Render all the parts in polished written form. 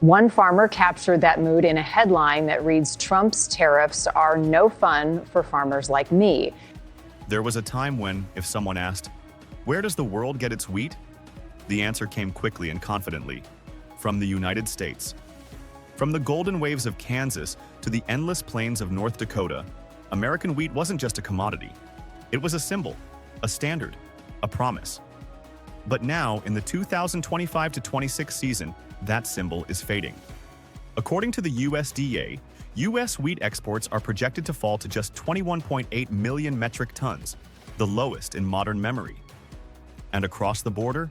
One farmer captured that mood in a headline that reads, "Trump's tariffs are no fun for farmers like me." There was a time when, if someone asked, "Where does the world get its wheat?" the answer came quickly and confidently, from the United States. From the golden waves of Kansas to the endless plains of North Dakota, American wheat wasn't just a commodity. It was a symbol, a standard, a promise. But now, in the 2025-26 season, that symbol is fading. According to the USDA, U.S. wheat exports are projected to fall to just 21.8 million metric tons, the lowest in modern memory. And across the border,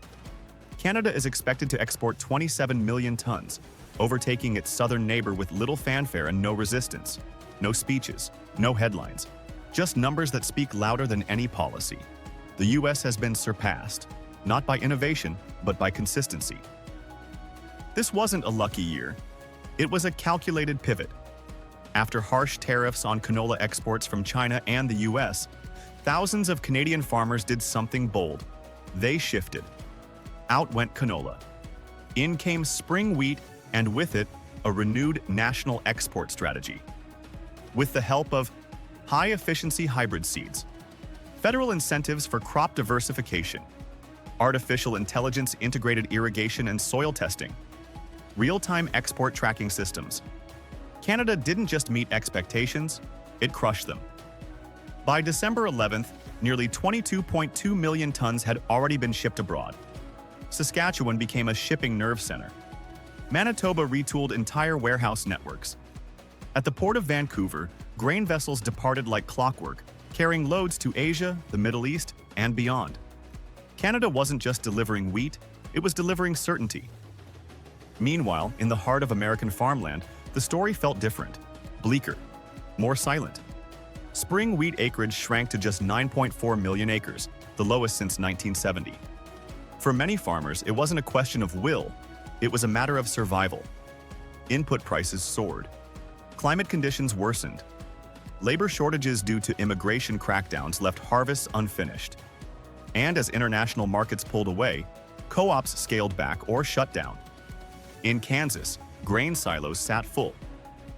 Canada is expected to export 27 million tons, overtaking its southern neighbor with little fanfare and no resistance. No speeches, no headlines, just numbers that speak louder than any policy. The U.S. has been surpassed, not by innovation, but by consistency. This wasn't a lucky year. It was a calculated pivot. After harsh tariffs on canola exports from China and the U.S., thousands of Canadian farmers did something bold. They shifted. Out went canola. In came spring wheat, and with it, a renewed national export strategy. With the help of high-efficiency hybrid seeds, federal incentives for crop diversification, artificial intelligence integrated irrigation and soil testing, real-time export tracking systems, Canada didn't just meet expectations, it crushed them. By December 11th, nearly 22.2 million tons had already been shipped abroad. Saskatchewan became a shipping nerve center. Manitoba retooled entire warehouse networks. At the Port of Vancouver, grain vessels departed like clockwork, carrying loads to Asia, the Middle East, and beyond. Canada wasn't just delivering wheat, it was delivering certainty. Meanwhile, in the heart of American farmland, the story felt different, bleaker, more silent. Spring wheat acreage shrank to just 9.4 million acres, the lowest since 1970. For many farmers, it wasn't a question of will, it was a matter of survival. Input prices soared. Climate conditions worsened. Labor shortages due to immigration crackdowns left harvests unfinished. And as international markets pulled away, co-ops scaled back or shut down. In Kansas, grain silos sat full.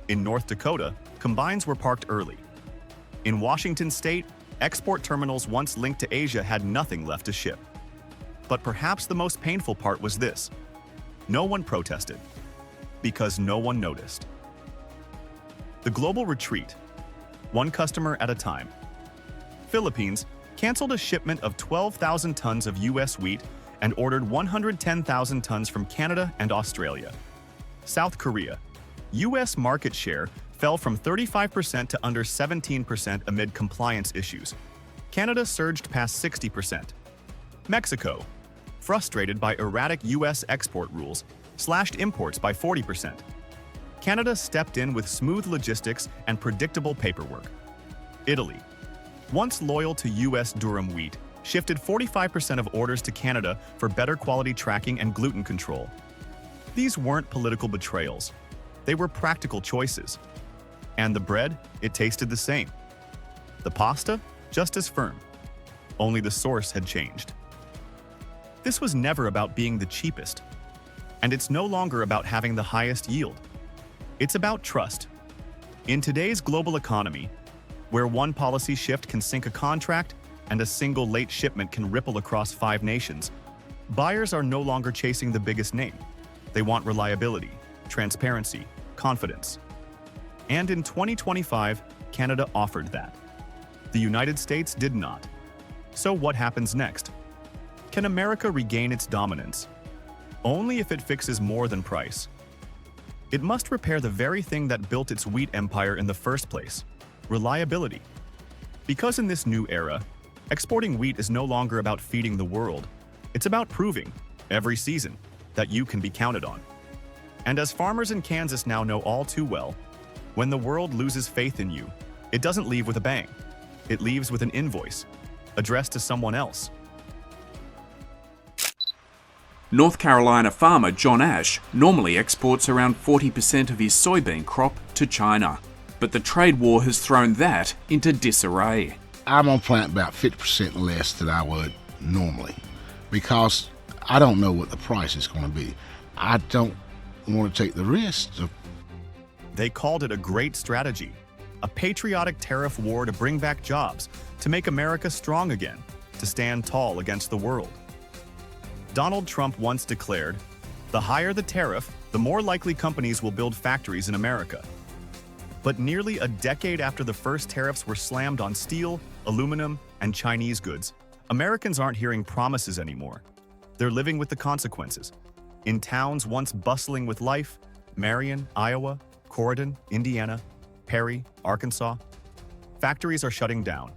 In North Dakota, combines were parked early. In Washington state, export terminals once linked to Asia had nothing left to ship. But perhaps the most painful part was this. No one protested, because no one noticed. The global retreat, one customer at a time. Philippines canceled a shipment of 12,000 tons of U.S. wheat and ordered 110,000 tons from Canada and Australia. South Korea, U.S. market share fell from 35% to under 17% amid compliance issues. Canada surged past 60%. Mexico, frustrated by erratic U.S. export rules, slashed imports by 40%. Canada stepped in with smooth logistics and predictable paperwork. Italy, once loyal to U.S. durum wheat, shifted 45% of orders to Canada for better quality tracking and gluten control. These weren't political betrayals. They were practical choices. And the bread, it tasted the same. The pasta, just as firm. Only the source had changed. This was never about being the cheapest. And it's no longer about having the highest yield. It's about trust. In today's global economy, where one policy shift can sink a contract and a single late shipment can ripple across 5 nations, buyers are no longer chasing the biggest name. They want reliability, transparency, confidence. And in 2025, Canada offered that. The United States did not. So what happens next? Can America regain its dominance? Only if it fixes more than price. It must repair the very thing that built its wheat empire in the first place: reliability. Because in this new era, exporting wheat is no longer about feeding the world. It's about proving, every season, that you can be counted on. And as farmers in Kansas now know all too well, when the world loses faith in you, it doesn't leave with a bang. It leaves with an invoice, addressed to someone else. North Carolina farmer John Ash normally exports around 40% of his soybean crop to China. But the trade war has thrown that into disarray. I'm going to plant about 50% less than I would normally because I don't know what the price is going to be. I don't want to take the risk. They called it a great strategy, a patriotic tariff war to bring back jobs, to make America strong again, to stand tall against the world. Donald Trump once declared, "The higher the tariff, the more likely companies will build factories in America." But nearly a decade after the first tariffs were slammed on steel, aluminum, and Chinese goods, Americans aren't hearing promises anymore. They're living with the consequences. In towns once bustling with life, Marion, Iowa, Corydon, Indiana, Perry, Arkansas, factories are shutting down,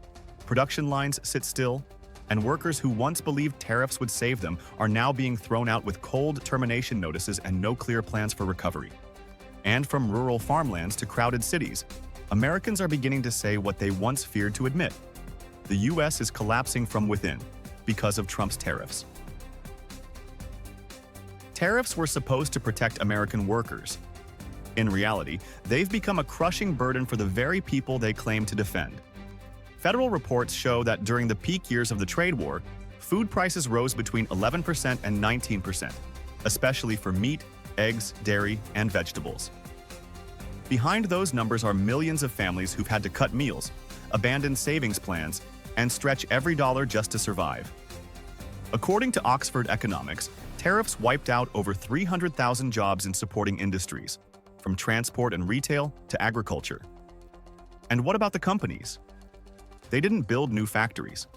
production lines sit still, and workers who once believed tariffs would save them are now being thrown out with cold termination notices and no clear plans for recovery. And from rural farmlands to crowded cities, Americans are beginning to say what they once feared to admit. The U.S. is collapsing from within because of Trump's tariffs. Tariffs were supposed to protect American workers. In reality, they've become a crushing burden for the very people they claim to defend. Federal reports show that during the peak years of the trade war, food prices rose between 11% and 19%, especially for meat, eggs, dairy, and vegetables. Behind those numbers are millions of families who've had to cut meals, abandon savings plans, and stretch every dollar just to survive. According to Oxford Economics, tariffs wiped out over 300,000 jobs in supporting industries, from transport and retail to agriculture. And what about the companies? They didn't build new factories.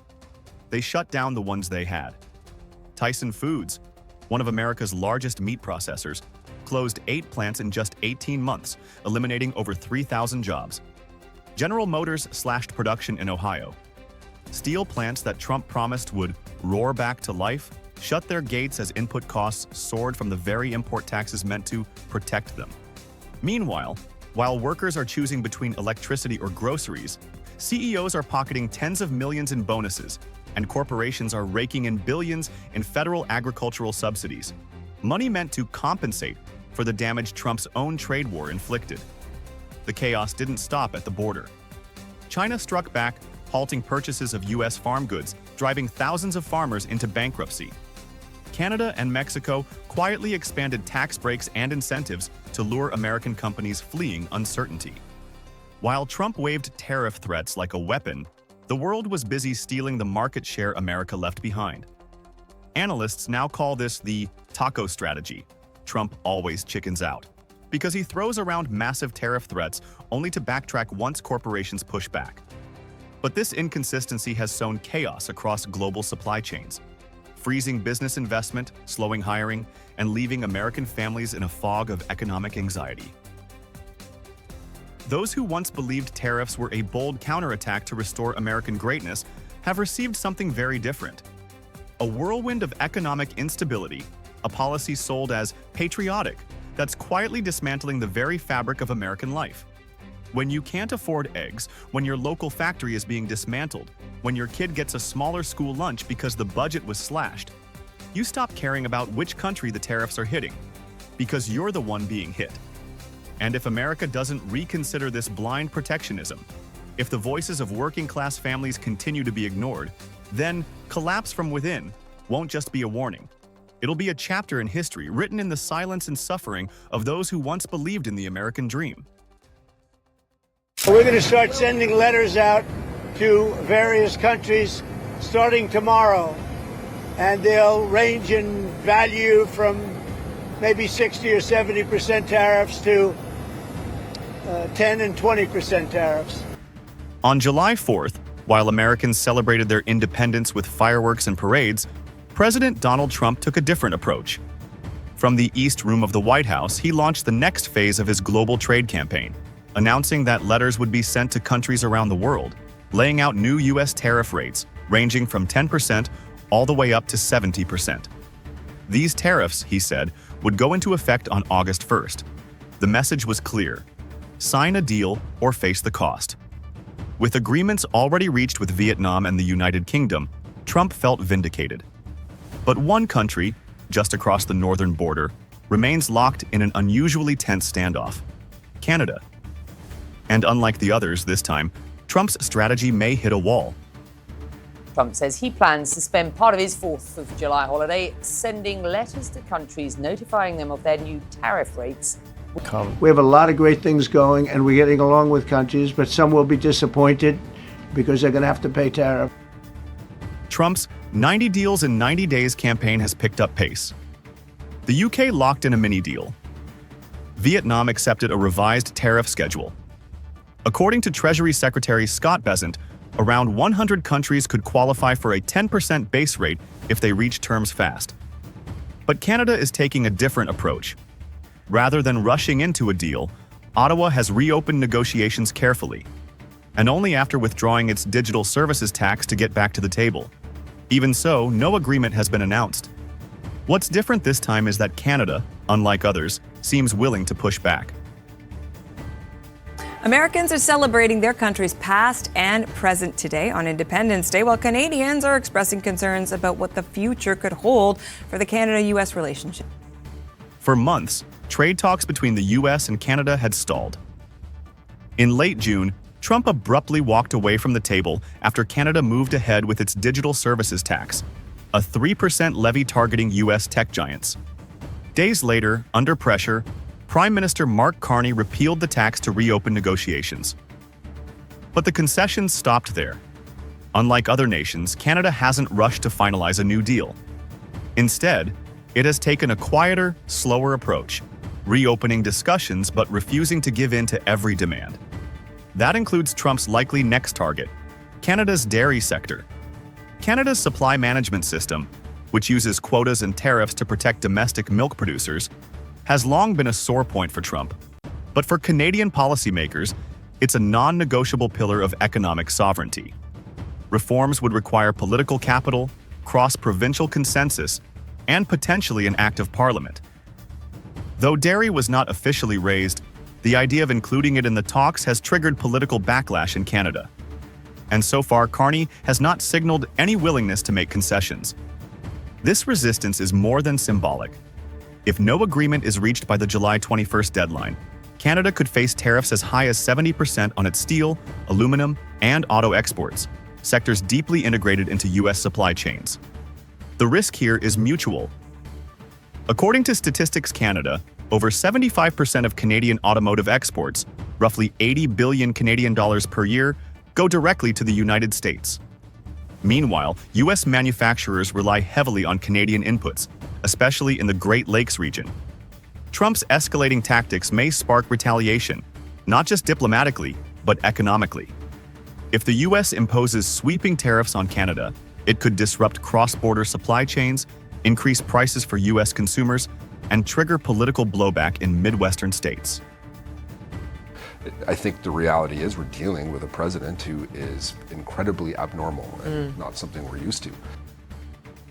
They shut down the ones they had. Tyson Foods, one of America's largest meat processors, closed 8 plants in just 18 months, eliminating over 3,000 jobs. General Motors slashed production in Ohio. Steel plants that Trump promised would roar back to life shut their gates as input costs soared from the very import taxes meant to protect them. Meanwhile, while workers are choosing between electricity or groceries, CEOs are pocketing tens of millions in bonuses, and corporations are raking in billions in federal agricultural subsidies, money meant to compensate for the damage Trump's own trade war inflicted. The chaos didn't stop at the border. China struck back, halting purchases of U.S. farm goods, driving thousands of farmers into bankruptcy. Canada and Mexico quietly expanded tax breaks and incentives to lure American companies fleeing uncertainty. While Trump waved tariff threats like a weapon, the world was busy stealing the market share America left behind. Analysts now call this the taco strategy. Trump always chickens out, because he throws around massive tariff threats only to backtrack once corporations push back. But this inconsistency has sown chaos across global supply chains, freezing business investment, slowing hiring, and leaving American families in a fog of economic anxiety. Those who once believed tariffs were a bold counterattack to restore American greatness have received something very different. A whirlwind of economic instability, a policy sold as patriotic that's quietly dismantling the very fabric of American life. When you can't afford eggs, when your local factory is being dismantled, when your kid gets a smaller school lunch because the budget was slashed, you stop caring about which country the tariffs are hitting, because you're the one being hit. And if America doesn't reconsider this blind protectionism, if the voices of working-class families continue to be ignored, then collapse from within won't just be a warning. It'll be a chapter in history written in the silence and suffering of those who once believed in the American dream. We're going to start sending letters out to various countries starting tomorrow, and they'll range in value from maybe 60 or 70% tariffs to 10 and 20% tariffs. On July 4th, while Americans celebrated their independence with fireworks and parades, President Donald Trump took a different approach. From the East Room of the White House, he launched the next phase of his global trade campaign, announcing that letters would be sent to countries around the world, laying out new U.S. tariff rates ranging from 10% all the way up to 70%. These tariffs, he said, would go into effect on August 1st. The message was clear: sign a deal or face the cost. With agreements already reached with Vietnam and the United Kingdom, Trump felt vindicated. But one country, just across the northern border, remains locked in an unusually tense standoff: Canada. And unlike the others this time, Trump's strategy may hit a wall. Trump says he plans to spend part of his 4th of July holiday sending letters to countries notifying them of their new tariff rates. We have a lot of great things going, and we're getting along with countries, but some will be disappointed because they're going to have to pay tariff. Trump's 90 deals in 90 days campaign has picked up pace. The UK locked in a mini deal. Vietnam accepted a revised tariff schedule. According to Treasury Secretary Scott Bessent, around 100 countries could qualify for a 10% base rate if they reach terms fast. But Canada is taking a different approach. Rather than rushing into a deal, Ottawa has reopened negotiations carefully, and only after withdrawing its digital services tax to get back to the table. Even so, no agreement has been announced. What's different this time is that Canada, unlike others, seems willing to push back. Americans are celebrating their country's past and present today on Independence Day, while Canadians are expressing concerns about what the future could hold for the Canada-U.S. relationship. For months, trade talks between the U.S. and Canada had stalled. In late June, Trump abruptly walked away from the table after Canada moved ahead with its digital services tax, a 3% levy targeting U.S. tech giants. Days later, under pressure, Prime Minister Mark Carney repealed the tax to reopen negotiations. But the concessions stopped there. Unlike other nations, Canada hasn't rushed to finalize a new deal. Instead, it has taken a quieter, slower approach, reopening discussions but refusing to give in to every demand. That includes Trump's likely next target, Canada's dairy sector. Canada's supply management system, which uses quotas and tariffs to protect domestic milk producers, has long been a sore point for Trump. But for Canadian policymakers, it's a non-negotiable pillar of economic sovereignty. Reforms would require political capital, cross-provincial consensus, and potentially an act of parliament. Though dairy was not officially raised, the idea of including it in the talks has triggered political backlash in Canada. And so far, Carney has not signaled any willingness to make concessions. This resistance is more than symbolic. If no agreement is reached by the July 21st deadline, Canada could face tariffs as high as 70% on its steel, aluminum, and auto exports, sectors deeply integrated into U.S. supply chains. The risk here is mutual. According to Statistics Canada, over 75% of Canadian automotive exports, roughly 80 billion Canadian dollars per year, go directly to the United States. Meanwhile, U.S. manufacturers rely heavily on Canadian inputs, especially in the Great Lakes region. Trump's escalating tactics may spark retaliation, not just diplomatically, but economically. If the U.S. imposes sweeping tariffs on Canada, it could disrupt cross-border supply chains, increase prices for U.S. consumers, and trigger political blowback in Midwestern states. I think the reality is we're dealing with a president who is incredibly abnormal and not something we're used to.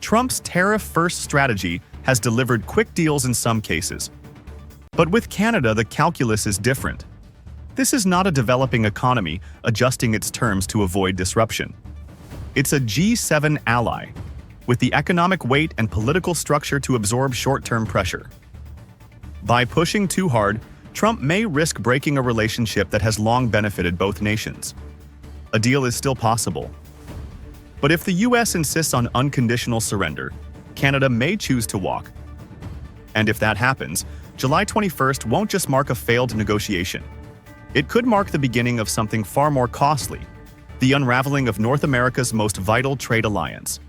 Trump's tariff-first strategy has delivered quick deals in some cases. But with Canada, the calculus is different. This is not a developing economy adjusting its terms to avoid disruption. It's a G7 ally, with the economic weight and political structure to absorb short-term pressure. By pushing too hard, Trump may risk breaking a relationship that has long benefited both nations. A deal is still possible. But if the U.S. insists on unconditional surrender, Canada may choose to walk. And if that happens, July 21st won't just mark a failed negotiation. It could mark the beginning of something far more costly, the unraveling of North America's most vital trade alliance.